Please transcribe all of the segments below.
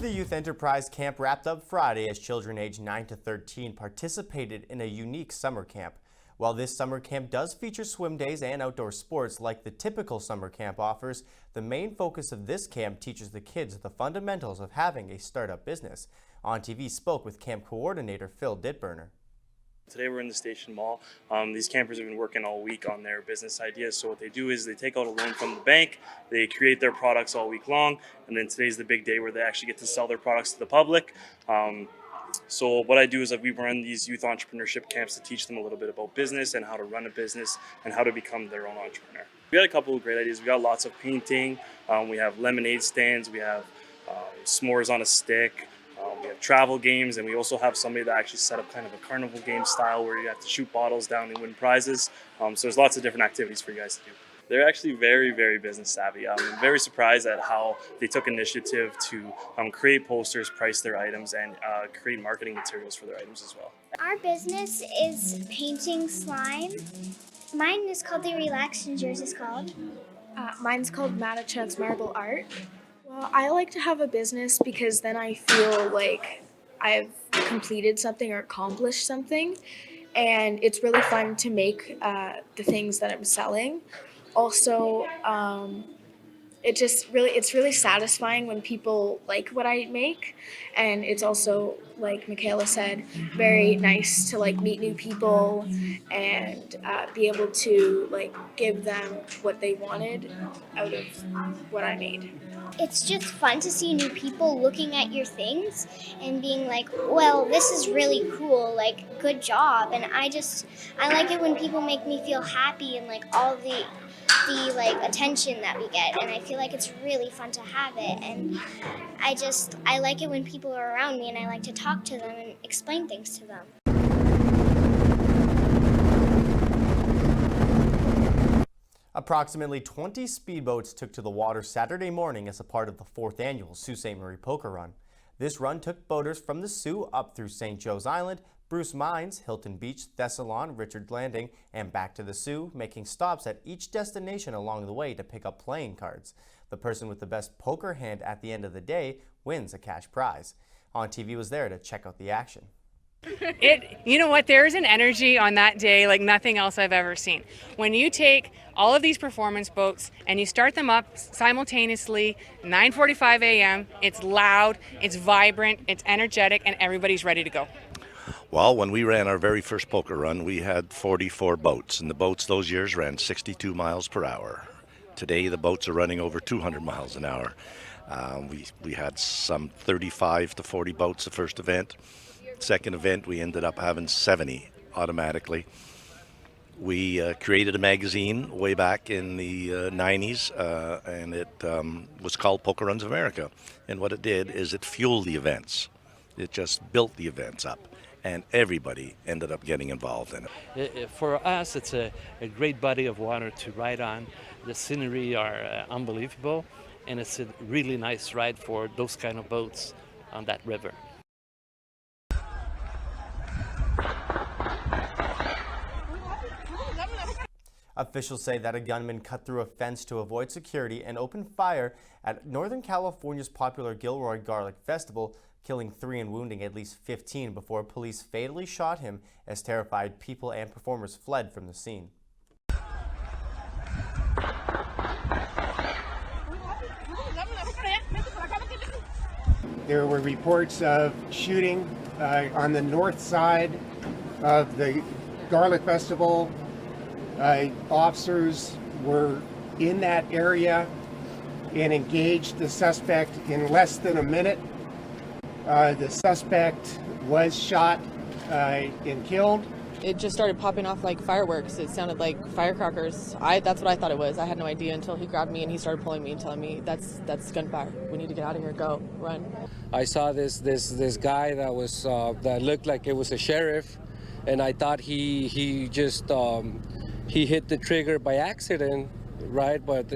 The Youth Enterprise Camp wrapped up Friday as children aged 9 to 13 participated in a unique summer camp. While this summer camp does feature swim days and outdoor sports like the typical summer camp offers, the main focus of this camp teaches the kids the fundamentals of having a startup business. On TV spoke with camp coordinator Phil Ditburner. Today we're in the Station Mall. These campers have been working all week on their business ideas. So what they do is they take out a loan from the bank, they create their products all week long, and then today's the big day where they actually get to sell their products to the public. So what I do is that we run these youth entrepreneurship camps to teach them a little bit about business and how to run a business and how to become their own entrepreneur. We got a couple of great ideas. We got lots of painting, we have lemonade stands, we have s'mores on a stick, we have travel games, and we also have somebody that actually set up kind of a carnival game style where you have to shoot bottles down and win prizes. So there's lots of different activities for you guys to do. They're actually very, very business savvy. I'm very surprised at how they took initiative to create posters, price their items, and create marketing materials for their items as well. Our business is painting slime. Mine is called The Relax, and yours is called? Mine's called Matichuk's Marble Art. Well, I like to have a business because then I feel like I've completed something or accomplished something, and it's really fun to make the things that I'm selling. Also, it's really satisfying when people like what I make, and it's also, like Michaela said, very nice to meet new people and be able to give them what they wanted out of what I made. It's just fun to see new people looking at your things and being like, well, this is really cool, good job. And I like it when people make me feel happy and all the attention that we get, and I feel like it's really fun to have it, and I like it when people are around me and I like to talk to them and explain things to them. Approximately 20 speedboats took to the water Saturday morning as a part of the 4th annual Sault Ste. Marie Poker Run. This run took boaters from the Sault up through St. Joe's Island, Bruce Mines, Hilton Beach, Thessalon, Richard Landing, and back to the Sault, making stops at each destination along the way to pick up playing cards. The person with the best poker hand at the end of the day wins a cash prize. On TV was there to check out the action. You know what, there's an energy on that day like nothing else I've ever seen. When you take all of these performance boats and you start them up simultaneously, 9:45 a.m., it's loud, it's vibrant, it's energetic, and everybody's ready to go. Well, when we ran our very first poker run, we had 44 boats, and the boats those years ran 62 miles per hour. Today, the boats are running over 200 miles an hour. We had some 35 to 40 boats the first event. Second event, we ended up having 70 automatically. We created a magazine way back in the 90s, and it was called Poker Runs America. And what it did is it fueled the events. It just built the events up, and everybody ended up getting involved in it. For us, it's a great body of water to ride on. The scenery are unbelievable, and it's a really nice ride for those kind of boats on that river. Officials say that a gunman cut through a fence to avoid security and opened fire at Northern California's popular Gilroy Garlic Festival, killing 3 and wounding at least 15 before police fatally shot him as terrified people and performers fled from the scene. There were reports of shooting on the north side of the Garlic Festival. Officers were in that area and engaged the suspect in less than a minute. The suspect was shot and killed. It just started popping off like fireworks. It sounded like firecrackers. That's what I thought it was. I had no idea until he grabbed me and he started pulling me and telling me that's gunfire. We need to get out of here. Go, run. I saw this guy that was that looked like it was a sheriff, and I thought he hit the trigger by accident, right? But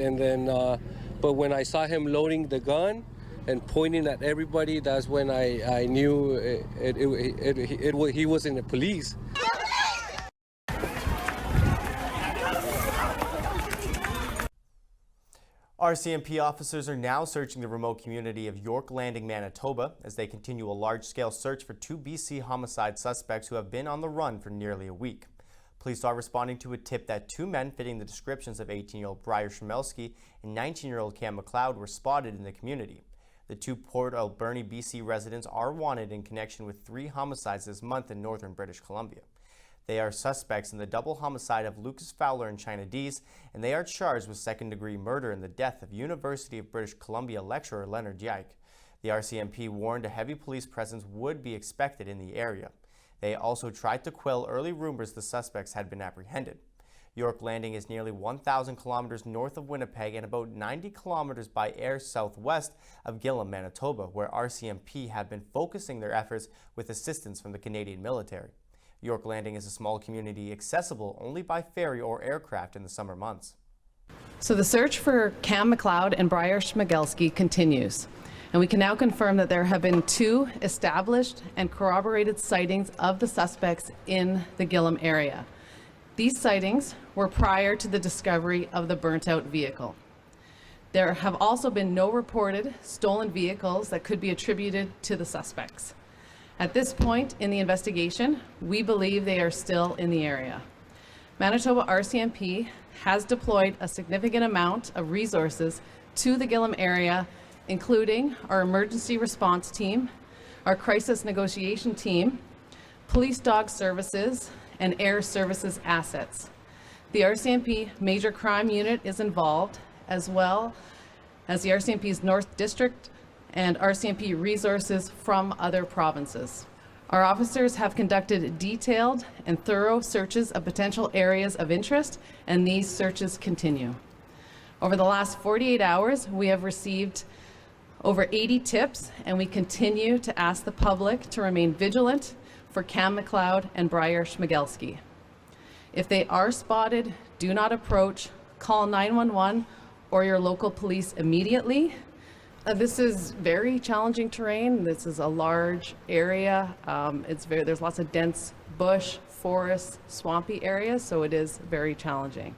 when I saw him loading the gun and pointing at everybody, that's when I knew he was in the police. RCMP officers are now searching the remote community of York Landing, Manitoba, as they continue a large-scale search for 2 BC homicide suspects who have been on the run for nearly a week. Police are responding to a tip that 2 men fitting the descriptions of 18-year-old Briar Schmelski and 19-year-old Cam McLeod were spotted in the community. The 2 Port Alberni, BC residents are wanted in connection with 3 homicides this month in northern British Columbia. They are suspects in the double homicide of Lucas Fowler and China Dees, and they are charged with second-degree murder in the death of University of British Columbia lecturer Leonard Yike. The RCMP warned a heavy police presence would be expected in the area. They also tried to quell early rumors the suspects had been apprehended. York Landing is nearly 1,000 kilometers north of Winnipeg and about 90 kilometers by air southwest of Gillam, Manitoba, where RCMP have been focusing their efforts with assistance from the Canadian military. York Landing is a small community accessible only by ferry or aircraft in the summer months. So the search for Cam McLeod and Briar Schmelski continues, and we can now confirm that there have been 2 established and corroborated sightings of the suspects in the Gillam area. These sightings were prior to the discovery of the burnt-out vehicle. There have also been no reported stolen vehicles that could be attributed to the suspects. At this point in the investigation, we believe they are still in the area. Manitoba RCMP has deployed a significant amount of resources to the Gillam area, including our emergency response team, our crisis negotiation team, police dog services, and air services assets. The RCMP Major Crime Unit is involved, as well as the RCMP's North District and RCMP resources from other provinces. Our officers have conducted detailed and thorough searches of potential areas of interest, and these searches continue. Over the last 48 hours, we have received over 80 tips, and we continue to ask the public to remain vigilant for Cam McLeod and Briar Schmelski. If they are spotted, do not approach, call 911 or your local police immediately. This is very challenging terrain. This is a large area. There's lots of dense bush, forest, swampy areas, so it is very challenging.